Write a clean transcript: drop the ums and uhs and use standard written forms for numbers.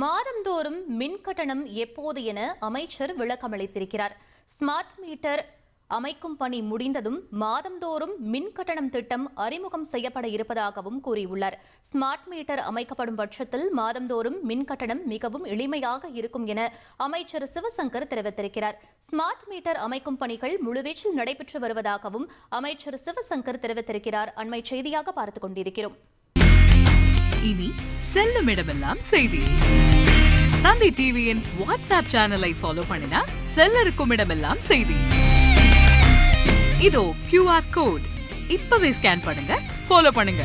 மாதந்தோறும் மின் கட்டணம் எப்போது என அமைச்சர் விளக்கமளித்திருக்கிறார். ஸ்மார்ட் மீட்டர் அமைக்கும் பணி முடிந்ததும் மாதந்தோறும் மின் கட்டணம் திட்டம் அறிமுகம் செய்யப்பட இருப்பதாகவும் கூறியுள்ளார். ஸ்மார்ட் மீட்டர் அமைக்கப்படும் பட்சத்தில் மாதந்தோறும் மின் கட்டணம் மிகவும் எளிமையாக இருக்கும் என அமைச்சர் சிவசங்கர் தெரிவித்திருக்கிறார். ஸ்மார்ட் மீட்டர் அமைக்கும் பணிகள் முழுவீச்சில் நடைபெற்று வருவதாகவும் அமைச்சர் சிவசங்கர் தெரிவித்திருக்கிறார். அண்மை செய்தியாக பார்த்துக் கொண்டிருக்கிறோம். இனி செல்லும் இடமெல்லாம் செய்தி. தந்தி டிவியின் வாட்ஸ்அப் சேனலை ஃபாலோ பண்ணினா செல்ல இருக்கும் இடமெல்லாம் செய்தி. இதோ QR கோட் இப்பவே ஸ்கேன் பண்ணுங்க, ஃபாலோ பண்ணுங்க.